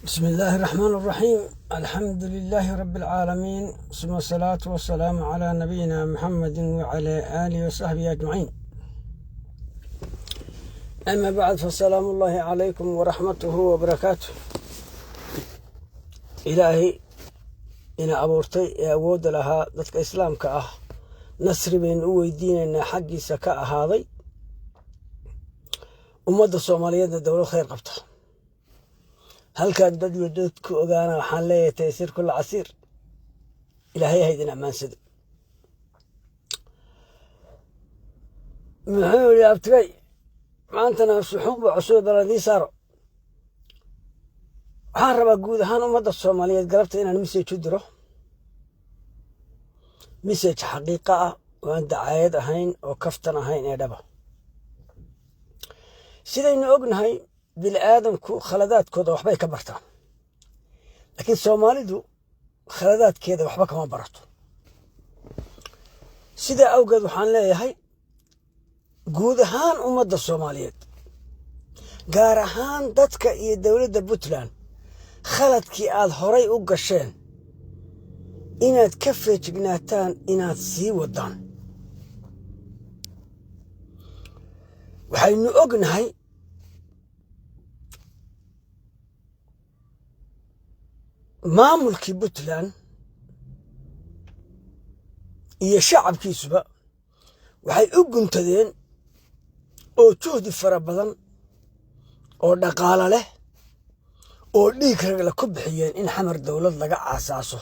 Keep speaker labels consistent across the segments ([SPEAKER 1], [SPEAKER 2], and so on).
[SPEAKER 1] بسم الله الرحمن الرحيم. الحمد لله رب العالمين، ثم الصلاة والسلام على نبينا محمد وعلى آله وصحبه أجمعين. أما بعد، فالسلام الله عليكم ورحمته وبركاته. إلهي إن أبورتي أود لها ذلك إسلام كأه نصر بين ويدين إن حقي سكاء هذا ومدى الصومالية الدولة خير قبطها. هل كان دد يدودك وقانا حالية تيسير كل عسير إلهي هيدنا أمان سد محمد يا أبتغي ما أنتنا سحوب وعسود بلدي صاروا حارب أقود هانو مدى الصومالية قلبت إن المسيج تدره مسيج حقيقة وأن دعايد أهين وكفتنا هين إدبا سيدا إنه أقنهاي بالآدمكو خلداتكودا وحباي كبرتا، لكن سوماليدو خلدات كيدا وحبا كما برتو. سيدا أوقات وحان ليهاي قود هان أمد الصوماليات قار هان دادك إيا دولة بوتلان خلدكي آد هوري أقشين إناد كفي جبناتان إناد سي ودان وحينو أقنهاي maamulkii Puntland iyo shacabkiisuba waxay u guntadeen oo juhdi fara badan oo dhaqaale leh oo dhiig rag la ku bixiyeen in xamar dawlad laga aasaaso.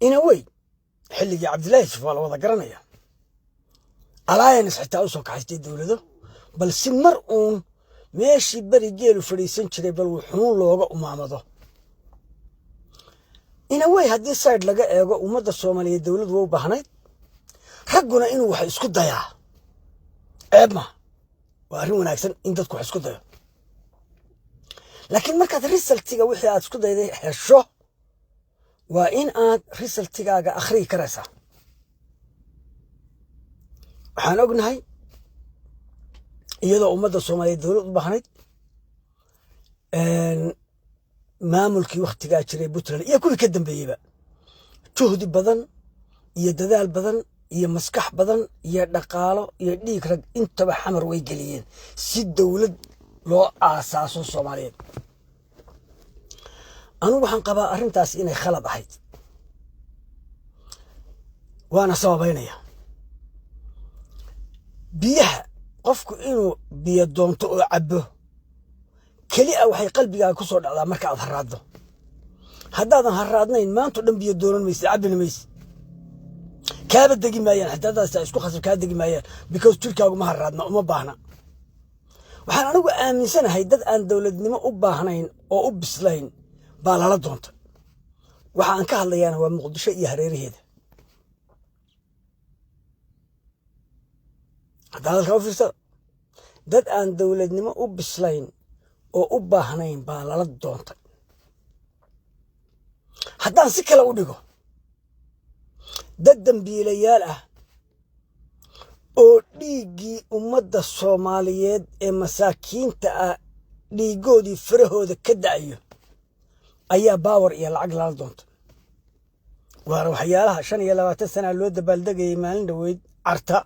[SPEAKER 1] inaway xilligii Cabdilaahi Yuusuf la wada garanaya alliance xitaa u soo kaxaystay dawlado bal si mar uun meeshii bari geelu fadhiisan jiray bal wuxuu looga umaamado. inaway haddii side laga eego ummadda Soomaaliyeed dawlad waa u baahnayd ragguna inuu wax isku dayaa ceeb ma waa arrin wanaagsan in dadku wax isku dayo, laakiin markaad resultiga wixii aad isku dayday hesho waa in aad resultigaaga akhriyi karaysaa. waxaan ognahay iyadoo ummadda Soomaaliyeed dawlad u baahnayd maamulkii waqtigaa jiray Puntland iyo kuwii ka dambeeyayba juhdi badan iyo dadaal badan iyo maskax badan iyo dhaqaalo iyo dhiig rag intaba xamar way geliyeen si dawlad loo aasaaso Soomaaliyeed. anu waxaan qabaa arrintaas inay khalad ahayd waana sababaynaya. biyaha qofku inuu biyo doonto oo cabbo kaliya waxay qalbigaaga ku soo dhacdaa marka aad haraado. haddaadan haraadnayn maanta dhan biyo doonan maysid, cabbina maysid, kaaba degi maayaan, xitaadaas isku khasab kaa degi maayaan because jirkaagu ma haraadna uma baahna. waxaan anigu aaminsanahay dad aan dawladnimo u baahnayn oo u bislayn baa lala doonta. waxa aan ka hadlayaana waa Muqdisho iyo hareeraheeda. hadda halka u fiirsada dad aan dawladnimo u bislayn oo u baahnayn baa lala doontay. haddaan si kale u dhigo dad dambiilayaal ah oo dhiiggii ummadda Soomaaliyeed ee masaakiinta ah dhiigoodii farahooda ka da'ayo ayaa baawar iyo lacag lala doontay. waana waxyaalaha 25 sano loo dabaaldegayay maalin dhaweyd carta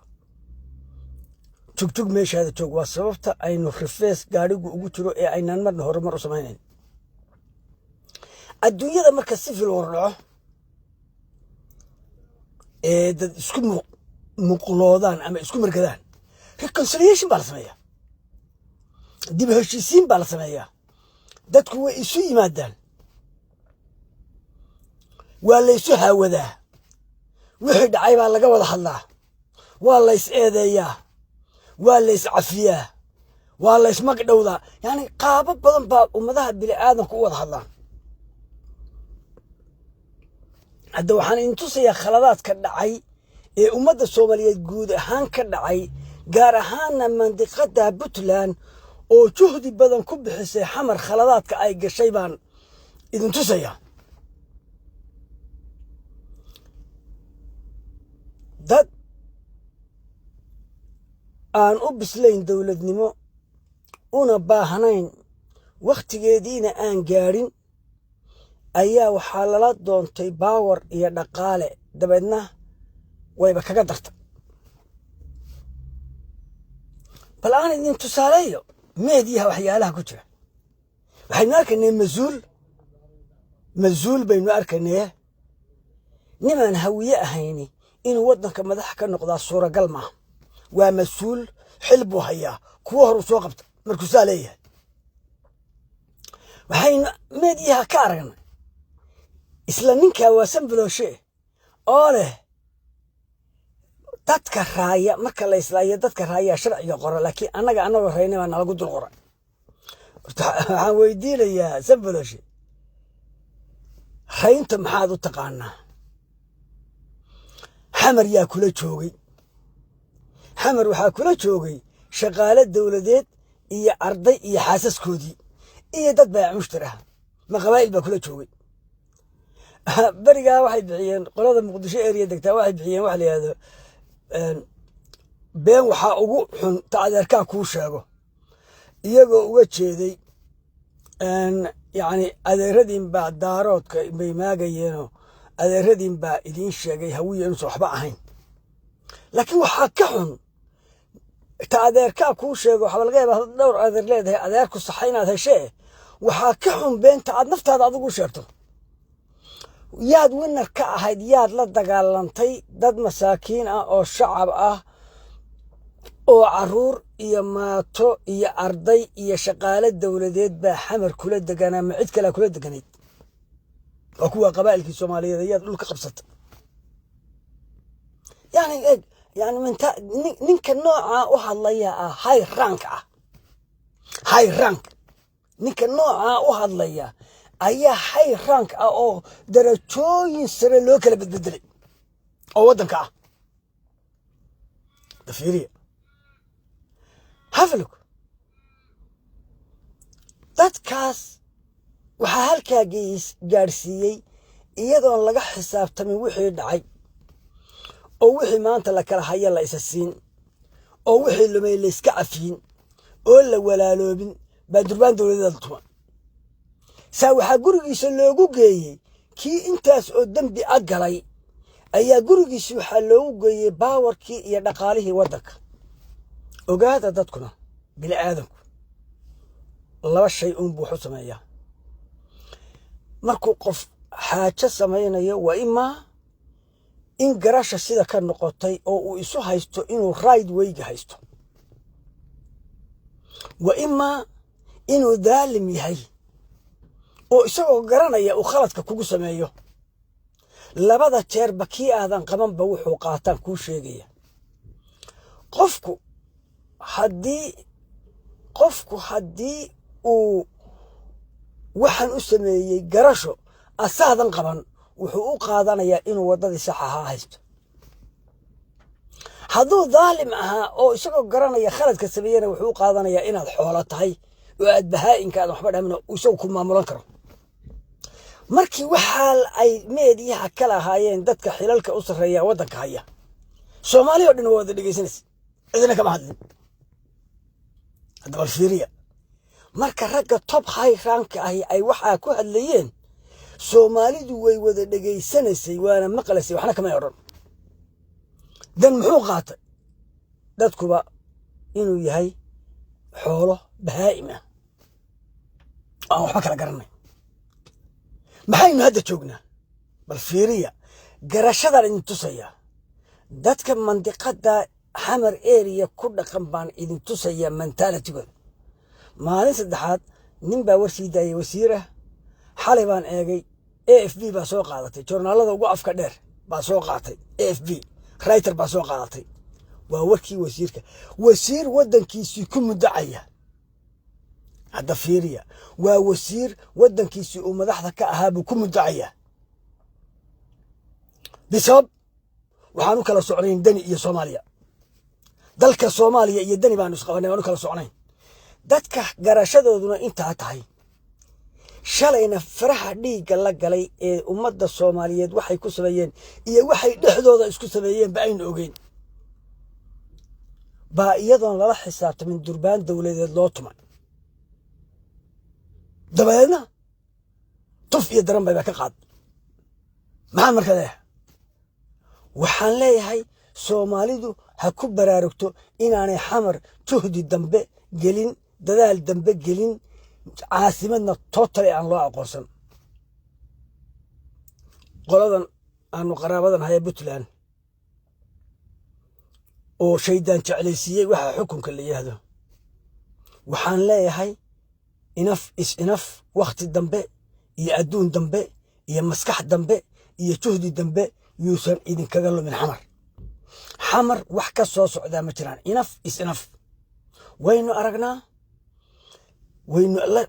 [SPEAKER 1] tugtug meeshaada joog. waa sababta aynu rifees gaadhigu ugu jiro ee aynaan marna horumar u samaynayn. adduunyada marka civil war dhaco ee dad isku muqloodaan ama isku margadaan reconciliation baa la sameeyaa, dib u heshiisiin baa la sameeyaa, dadku way isu yimaadaan, waa la isu haawadaa, wixii dhacay baa laga wada hadlaa, waa la is eedeeyaa, waa la is cafiyaa, waa la is magdhowdaa. yani qaabo badan baa ummadaha bini aadamku u wada hadlaan. hadda waxaan idin tusayaa khaladaadka dhacay ee ummadda Soomaaliyeed guud ahaan ka dhacay, gaar ahaanna mandiqada Puntland oo juhdi badan ku bixisay xamar khaladaadka ay gashay baan idin tusayaa. dad aan u bislayn dawladnimo una baahnayn wakhtigeediina aan gaadhin ayaa waxaa lala doontay baawar iyo dhaqaale dabeedna wayba kaga darta bal aan idin tusaaleeyo meediyaha waxyaalaha ku jira waxaynu arkaynay mas-uul baynu arkaynay nimaan hawiye ahayni inuu waddanka madax ka noqdaa suuragal maaha waa mas-uul xil buu hayaa kuwo horu soo qabta markuu saa leeyahay waxaynu meediyaha ka aragnay isla ninkaa waa sanbalooshe oo leh dadka raaya marka la islaayo dadka raaya sharciga qora laakiin annagoo raynay baa nalagu dul qoray waxaan weydiinayaa sanbalooshe raynta maxaad u taqaanaa xamar yaa kula joogay xamar waxaa kula joogay shaqaale dowladeed iyo arday iyo xaasaskoodii iyo dad baayac mushtar ah ma qabaa'il baa kula joogay berigaa waxay bixiyeen qolada muqdisho area degtaa waxay bixiyeen waxa la yidhahdo been waxaa ugu xun ta adeerkaa kuu sheego iyagoo uga jeeday yacni adeeradiin baa daaroodka bay maagayeenoo adeeradiin baa idiin sheegay hawiya inuusan waxba ahayn laakiin waxaa ka xun ta adeerkaa kuu sheego waxaa laga yaabaa dhowr adeer leedahay adeerku saxa inaad heshee waxaa ka xun beenta aad naftaada adigu sheegto yaad winar ka ahayd yaad la dagaalantay dad masaakiin ah oo shacab ah oo caruur iyo maato iyo arday iyo shaqaale dowladeed baa xamar kula deganaa ma cid kalea kula deganayd waa kuwa qabaa'ilkii soomaaliyeed ayaad dhulka qabsata yani eeg yani ninka noocaa u hadlaya ah high rank ninka noocaa u hadlaya ayaa high rank ah oo darajooyin sare loo kala bedbedelay oo waddanka ah dafiiriya haflug dadkaas waxaa halkaa gaadhsiiyey iyadoon laga xisaabtamin wixii dhacay oo wixii maanta la kala haya la isa siin oo wixii lumay la iska cafiyin oo la walaaloobin baa durbaan dowladeeda tuma saa waxaa gurigiisa loogu geeyey kii intaas oo dembi a galay ayaa gurigiisi waxaa loogu geeyey baawarkii iyo dhaqaalihii waddanka ogaada dadkuna bini aadanku laba shay uunbuu wuxu sameeyaa markuu qof xaajo samaynayo waa imaa in garasha sida ka noqotay oo uu isu haysto inuu right wayga haysto waa imaa inuu daalim yahay oo isagoo garanaya uu khaladka kugu sameeyo labada jeerba kii aadan qabanba wuxuu qaataan kuu sheegaya qofku haddii uu waxaan u sameeyey garasho asaadan qaban wuxuu u qaadanayaa inuu waddadii sax ahaa haysto hadduu daalim ahaa oo isagoo garanaya khaladka sameeyena wuxuu u qaadanayaa inaad xoolo tahay oo aad bahaa'inkaada waxba dhamin isagu ku maamulan karo markii waxaa ay meediyaha ka lahaayeen dadka xilalka u sarreeya waddanka haya soomaaliya oo dhan waa wada dhegaysanaysa cidina kama hadlin hadda bal fiiriya marka ragga top high rank ahi ay waxaa ku hadlayeen soomaalidu way wada dhegaysanaysay waana maqlaysay waxna kamay odhan dan muxuu qaatay dadkuba inuu yahay xoolo bahaa'im ah aan waxba kala garanay maxaynu hadda joognaa bal fiiriya garashadan idin tusaya dadka mandiqada xamar area ku dhaqan baan idin tusaya mentalitigooda maalin saddexaad nin baa war sii daayay wasiir ah xalay baan eegay AFB baa soo qaadatay joornaalada ugu afka dheer baa soo qaatay AFB writer baa soo qaadatay waa warkii wasiirka wasiir waddankiisii ku mudacaya hadda fiiriya waa wasiir waddankiisii uu madaxda ka ahaa buu ku mudacaya bisabab waxaan u kala socnayn dani iyo soomaaliya dalka soomaaliya iyo dani baanu isqabanay waan u kala socnayn dadka garashadooduna intaa tahay shalayna faraha dhiigga la galay ee ummadda soomaaliyeed waxay ku sameeyeen iyo waxay dhexdooda isku sameeyeen ba aynu ogeyn baa iyadoon lala xisaabtamin durbaan dowladeed loo tumay dabeedna tuf iyo daran bay ka qaad maxaan markaa leeyahay waxaan leeyahay Soomaalidu ha ku baraarugto inaanay xamar juhdi dambe gelin dadaal dambe gelin caasimadna total aan loo aqoonsan qoladan aanu qaraabadan haya Puntland oo shaydaan jeclaysiiyay waxa xukunka la yiraahdo waxaan leeyahay enough is enough waqti dambe iyo adduun dambe iyo maskax dambe iyo juhdi dambe yuusan idinkaga lumin xamar wax ka soo socda ma jiraan enough is enough waynu aragnaa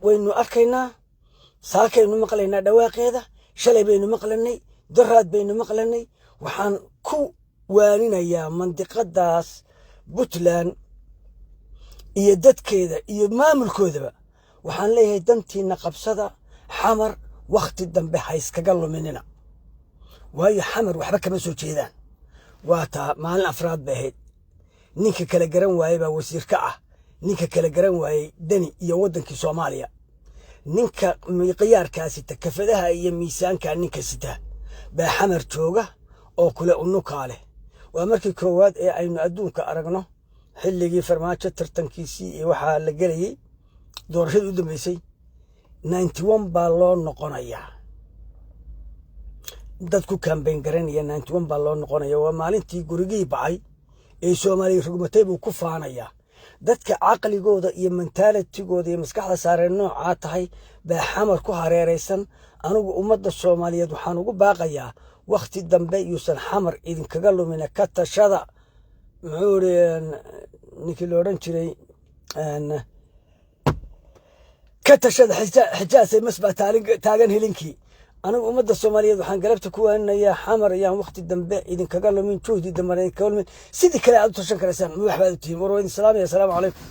[SPEAKER 1] waynu arkaynaa saakaynu maqlaynaa dhawaaqeeda shalay baynu maqlanay daraad baynu maqlanay waxaan ku waarinayaa mandiqadaas Puntland iyo dadkeeda iyo maamulkoodaba waxaan leeyahay dantiina qabsada xamar waqti dambe ha iskaga luminina waayo xamar waxba kama soo jeedaan waa taa maalin afraad bay ahayd ninka kala garan waayay baa wasiir ka ah ninka kala garan waayay dani iyo wadankii Soomaaliya ninka miiqyaarkaasi takafadaha iyo miisaanka ninka sita baa xamar jooga oo kale unukaale waa markii koowaad ee aynu adduunka aragno xilligii farmaajo tartankiisii iyo waxa la galayay doorashada u dambeysay 91 baa loo noqonayaa dadku campaign garanaya 91 baa loo noqonayaa waa maalintii gurigii bacay ee Soomaaliya rugmatay buu ku faanaya dadka aqligooda iyo mentalitigooda iyo maskaxda saareen nooca tahay baa xamar ku hareeraysan anigu ummadda Soomaaliyeed waxaan ugu baaqayaa waqti dambe yuusan xamar idinkaga lumina ka tashada ninkii la oran jiray ka tashada xijaasay masbaa taagan helinkii anigu ummadda Soomaaliyeed waxaan galabta ku waaninayaa xamar ayaan waqti dambe idinkaga lumin juhdi dambe idinkaga lumin sidii kale aad u tashan karaysaan waxbaad u tihiin warweyne salaam iyo salaamu calaykum